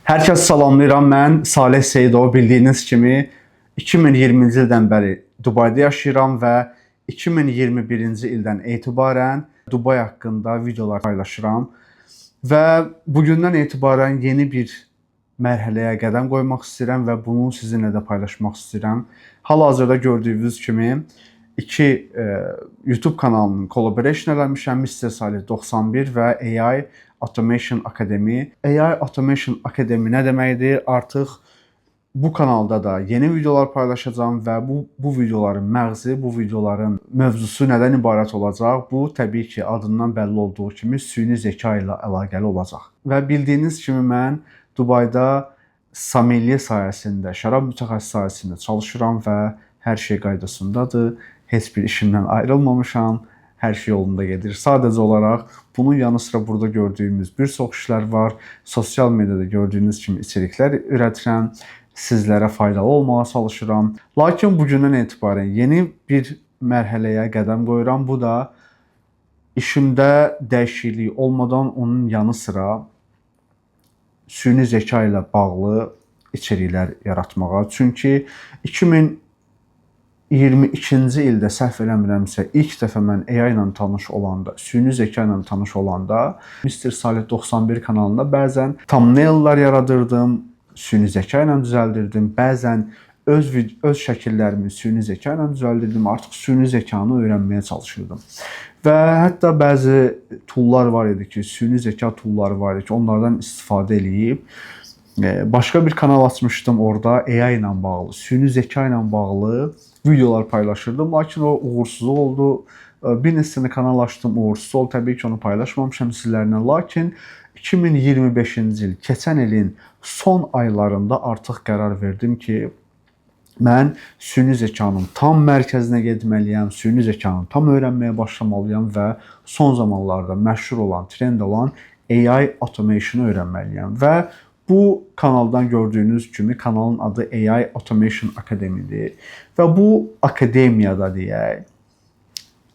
Hər kəs salamlayıram. Mən Salih Seyidov. Bildiyiniz kimi 2020-ci ildən bəri Dubayda yaşayıram və 2021-ci ildən etibarən Dubay haqqında videolar paylaşıram. Və bugündən etibarən yeni bir mərhələyə qədəm qoymaq istəyirəm və bunu sizinlə də paylaşmaq istəyirəm. Hal-hazırda gördüyünüz kimi iki YouTube kanalının collaboration eləmişəm. Mr. Salih 91 və AI Automation Academy. AI Automation Academy nə deməkdir? Artıq bu kanalda da yeni videolar paylaşacağam və bu videoların məğzi, bu videoların mövzusu nədən ibarət olacaq? Bu təbii ki, adından bəlli olduğu kimi süni zeka ilə əlaqəli olacaq. Və bildiyiniz kimi mən Dubayda sommelier sayəsində, şərab mütəxəssisi sayəsində çalışıram və hər şey qaydasındadır. Heç bir işimdən ayrılmamışam. Hər şey yolunda gedir. Sadəcə olaraq bunun yanı sıra burada gördüyümüz bir çox işlər var. Sosial mediada gördüyünüz kimi içeriklər ürətirəm. Sizlərə faydalı olmağa çalışıram. Lakin bugündən etibarən yeni bir mərhələyə qədəm qoyuram. Bu da işimdə dəyişiklik olmadan onun yanı sıra süni zeka ilə bağlı içeriklər yaratmağa. Çünki 2022-ci ildə səhv eləmirəmsə, ilk dəfə mən AI ilə tanış olanda, süni zeka ilə tanış olanda Mr. Salih 91 kanalında bəzən thumbnaillər yaradırdım, süni zeka ilə düzəldirdim, bəzən öz şəkillərimi süni zeka ilə düzəldirdim, artıq süni zekanı öyrənməyə çalışırdım. Və hətta bəzi toollar var idi ki, süni zeka toolları var idi ki, onlardan istifadə edib başqa bir kanal açmışdım, orada AI ilə bağlı, süni zeka ilə bağlı videolar paylaşırdım. Lakin o uğursuz oldu. Bir neçə kanal açdım, uğursuz oldu. Təbii ki, onu paylaşmamışam sizlərlə. Lakin 2025-ci il, keçən ilin son aylarında artıq qərar verdim ki, mən süni zekanın tam mərkəzinə getməliyəm, süni zekanı tam öyrənməyə başlamalıyam və son zamanlarda məşhur olan, trend olan AI automation-ı öyrənməliyəm. Və bu kanaldan gördüyünüz kimi kanalın adı AI Automation Academy-dir. Və bu akademiyada deyək,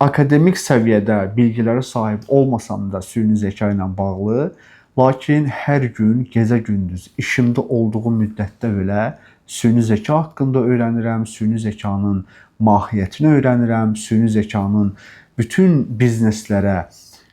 akademik səviyyədə bilgilərə sahib olmasam da süni zeka ilə bağlı, lakin hər gün, gecə-gündüz işimdə olduğu müddətdə belə süni zeka haqqında öyrənirəm, süni zekanın mahiyyətini öyrənirəm, süni zekanın bütün bizneslərə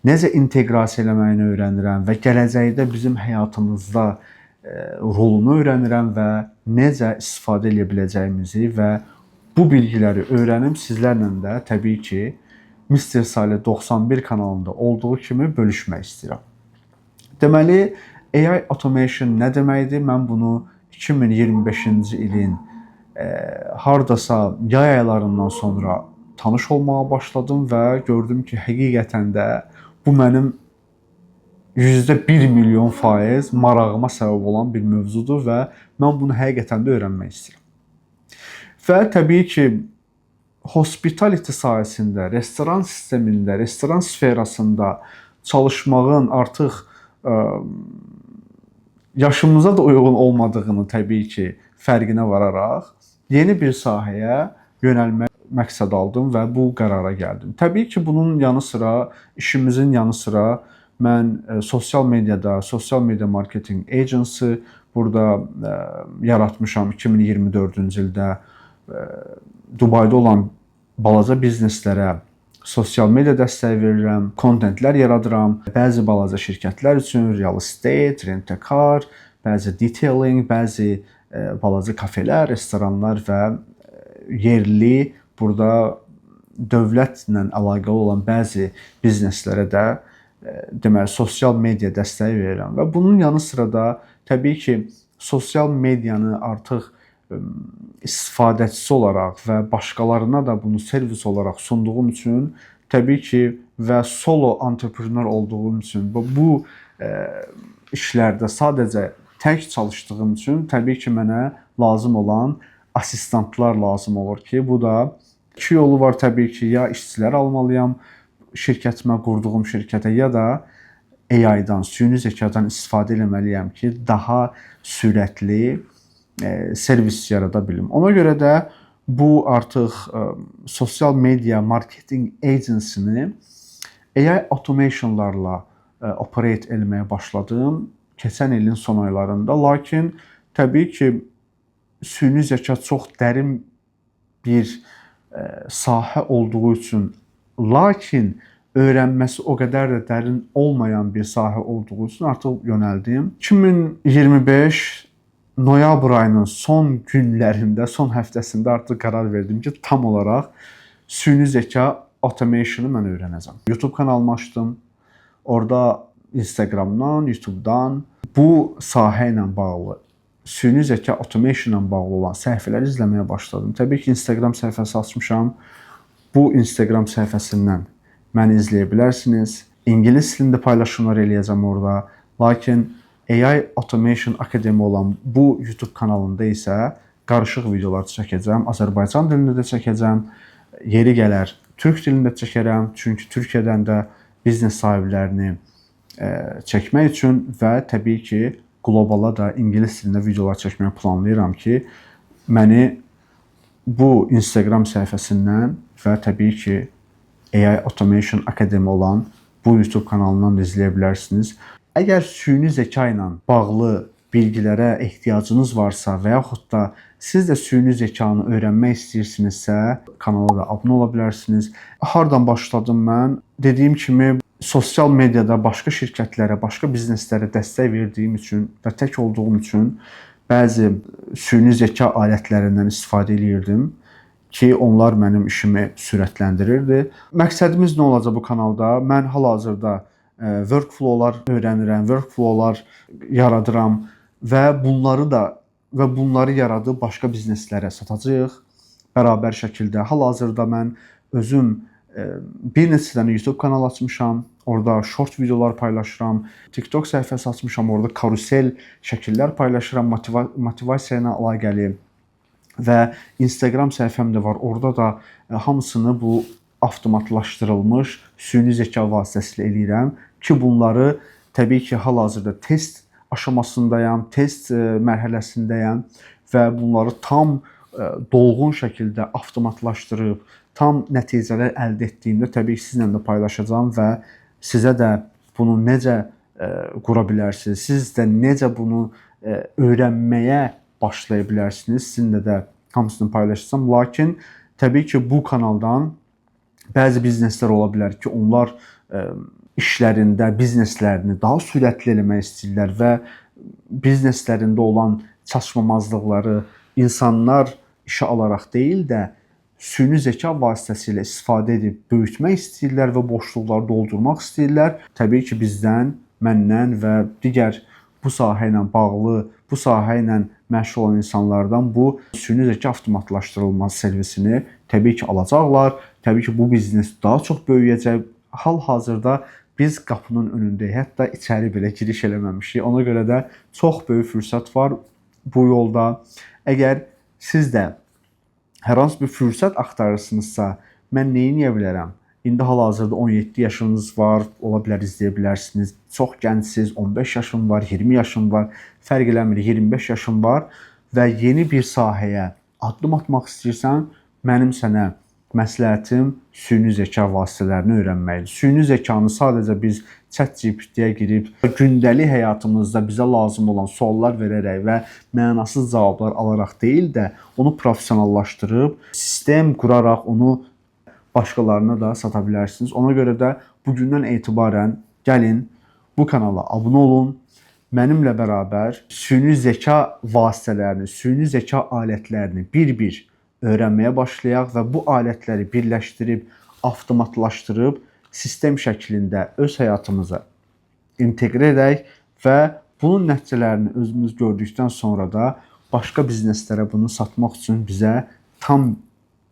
necə inteqrasiya eləməyini öyrənirəm və gələcəkdə bizim həyatımızda rolunu öyrənirəm və necə istifadə edə biləcəyimizi və bu bilgiləri öyrənib sizlərlə də təbii ki, Mr. Salih 91 kanalında olduğu kimi bölüşmək istəyirəm. Deməli, AI Automation nə deməkdir? Mən bunu 2025-ci ilin hardasa yay aylarından sonra tanış olmağa başladım və gördüm ki, həqiqətən də bu mənim %1 milyon faiz marağıma səbəb olan bir mövzudur və mən bunu həqiqətən də öyrənmək istəyirəm. Və təbii ki, hospitality sayəsində, restoran sistemində, restoran sferasında çalışmağın artıq yaşımıza da uyğun olmadığını təbii ki, fərqinə vararaq yeni bir sahəyə yönəlmək məqsəd aldım və bu qərara gəldim. Təbii ki, bunun yanı sıra, işimizin yanı sıra mən sosial mediada, sosial media marketing agency burada yaratmışam 2024-cü ildə Dubayda olan balaca bizneslərə sosial media dəstəyi verirəm, kontentlər yaradıram. Bəzi balaca şirkətlər üçün real estate, rent-a-car, bəzi detailing, bəzi balaca kafelər, restoranlar və yerli burada dövlətlə əlaqəli olan bəzi bizneslərə də deməli sosial media dəstəyi verirəm və bunun yanı sıra da təbii ki, sosial medianı artıq istifadəçisi olaraq və başqalarına da bunu servis olaraq sunduğum üçün təbii ki, və solo entrepreneur olduğum üçün bu işlərdə sadəcə tək çalışdığım üçün təbii ki, mənə lazım olan asistantlar lazım olur ki, bu da iki yolu var təbii ki, ya işçilər almalıyam şirkətimə, qurduğum şirkətə, ya da AI-dan, süni zekadan istifadə etməliyəm ki, daha sürətli servis yarada bilim. Ona görə də bu artıq sosial media marketing agency-ni AI automationlarla operate etməyə başladım keçən ilin son aylarında. Lakin təbii ki, süni zəka çox dərin bir sahə olduğu üçün, lakin öyrənməsi o qədər də dərin olmayan bir sahə olduğu üçün artıq yönəldim. 2025 noyabr ayının son günlərində, son həftəsində artıq qərar verdim ki, tam olaraq süni zəka automation-ı mən öyrənəcəm. YouTube kanalımı açdım. Orada Instagramdan, YouTubedan bu sahə ilə bağlı, süni zəka automation ilə bağlı olan səhifələri izləməyə başladım. Təbii ki, Instagram səhifəsi açmışam. Bu Instagram səhifəsindən məni izləyə bilərsiniz. İngilis dilində paylaşımlar eləyəcəm orada. Lakin AI Automation Akademi olan bu YouTube kanalında isə qarışıq videolar çəkəcəm. Azərbaycan dilində də çəkəcəm. Yeri gələr türk dilində çəkərəm. Çünki Türkiyədən də biznes sahiblərini çəkmək üçün və təbii ki, qlobala da ingilis dilində videolar çəkməyi planlayıram ki, məni bu Instagram səhifəsindən və təbii ki, AI Automation Akademi olan bu YouTube kanalından da izləyə bilərsiniz. Əgər süni zəka ilə bağlı bilgilərə ehtiyacınız varsa və yaxud da siz də süni zəkanı öyrənmək istəyirsinizsə, kanala da abunə ola bilərsiniz. Hardan başladım mən? Dediyim kimi, sosial mediada başqa şirkətlərə, başqa bizneslərə dəstək verdiyim üçün və tək olduğum üçün bəzi süni zəka alətlərindən istifadə edirdim ki, onlar mənim işimi sürətləndirirdi. Məqsədimiz nə olacaq bu kanalda? Mən hal-hazırda workflowlar öyrənirəm, workflowlar yaradıram və bunları yaradıb başqa bizneslərə satacağıq bərabər şəkildə. Hal-hazırda mən özüm bir neçə dənə YouTube kanalı açmışam. Orada short videolar paylaşıram. TikTok səhifəsi açmışam. Orada karusel şəkillər paylaşıram motivasiya ilə əlaqəli. Və Instagram səhifəm də var. Orada da hamısını bu avtomatlaşdırılmış süni zəka vasitəsilə eləyirəm ki, bunları təbii ki, hal-hazırda test aşamasındayam, test mərhələsindəyəm və bunları tam dolğun şəkildə avtomatlaşdırıb, tam nəticələr əldə etdiyimdə təbii ki, sizlə də paylaşacağam və sizə də bunu necə qura bilərsiniz, siz də necə bunu öyrənməyə başlaya bilərsiniz, sizinlə də hamısını paylaşacağam. Lakin təbii ki, bu kanaldan bəzi bizneslər ola bilər ki, onlar işlərində bizneslərini daha sürətli eləmək istəyirlər və bizneslərində olan çatışmamazlıqları insanlar işə alaraq deyil də süni zəka vasitəsilə istifadə edib böyütmək istəyirlər və boşluqları doldurmaq istəyirlər. Təbii ki, bizdən, məndən və digər bu sahə ilə bağlı, bu sahə ilə məşğul olan insanlardan bu süni zəka avtomatlaşdırılması servisini təbii ki, alacaqlar. Təbii ki, bu biznes daha çox böyüyəcək. Hal-hazırda biz qapının önündəyik, hətta içəri belə giriş eləməmişik. Ona görə də çox böyük fürsət var bu yolda. Əgər siz də hər hansı bir fürsət axtarırsınızsa, mən nə edə bilərəm? İndi hal-hazırda 17 yaşınız var, ola bilər izləyə bilərsiniz. Çox gəncsiniz, 15 yaşım var, 20 yaşım var, fərq eləmir, 25 yaşım var və yeni bir sahəyə addım atmaq istəyirsən, mənim sənə məsləhətim süni zəka vasitələrini öyrənməkdir. Süni zəkanı sadəcə biz ChatGPT-yə girib gündəlik həyatımızda bizə lazım olan suallar verərək və mənasız cavablar alaraq deyil də, onu professionallaşdırıb, sistem quraraq onu başqalarına da sata bilərsiniz. Ona görə də bugündən etibarən gəlin bu kanala abunə olun. Mənimlə bərabər süni zəka vasitələrini, süni zəka alətlərini bir-bir öyrənməyə başlayaq və bu alətləri birləşdirib, avtomatlaşdırıb, sistem şəklində öz həyatımıza inteqrə edək və bunun nəticələrini özümüz gördükdən sonra da başqa bizneslərə bunu satmaq üçün bizə tam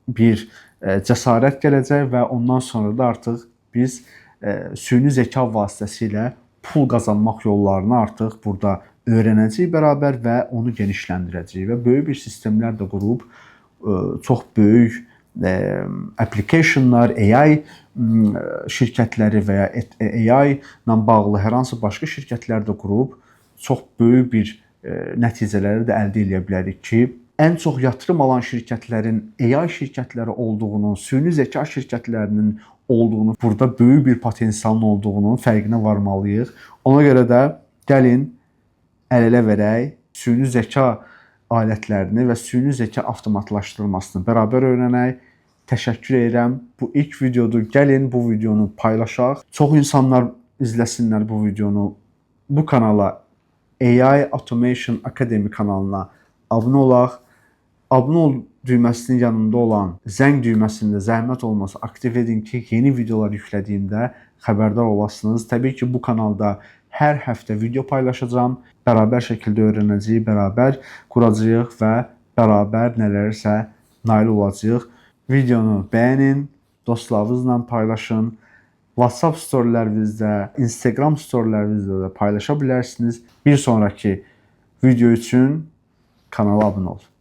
bir cəsarət gələcək və ondan sonra da artıq biz süni zəka vasitəsilə pul qazanmaq yollarını artıq burada öyrənəcəyik bərabər və onu genişləndirəcəyik və böyük bir sistemlər də qurub çox böyük applicationlar, AI şirkətləri və ya AI ilə bağlı hər hansı başqa şirkətlər də qurub çox böyük bir nəticələri də əldə edə bilərik ki, ən çox yatırım alan şirkətlərin AI şirkətləri olduğunu, süni zəka şirkətlərinin olduğunu, burada böyük bir potensialın olduğunu fərqinə varmalıyıq. Ona görə də gəlin əl-ələ verək, süni zəka alətlərini və süni zəka avtomatlaşdırılmasını bərabər öyrənək. Təşəkkür edirəm. Bu ilk videodur. Gəlin bu videonu paylaşaq. Çox insanlar izləsinlər bu videonu. Bu kanala AI Automation Academy kanalına abunə olaq. Abunə ol düyməsinin yanında olan zəng düyməsini də zəhmət olmasa aktiv edin ki, yeni videolar yüklədiyimdə xəbərdar olasınız. Təbii ki, bu kanalda hər həftə video paylaşacağam. Bərabər şəkildə öyrənəcəyik, bərabər quracağıq və bərabər nələrsə nail olacağıq. Videonu bəyənin, dostlarınızla paylaşın. WhatsApp storylərinizdə, Instagram storylərinizdə də paylaşa bilərsiniz. Bir sonraki video üçün kanala abunə olun.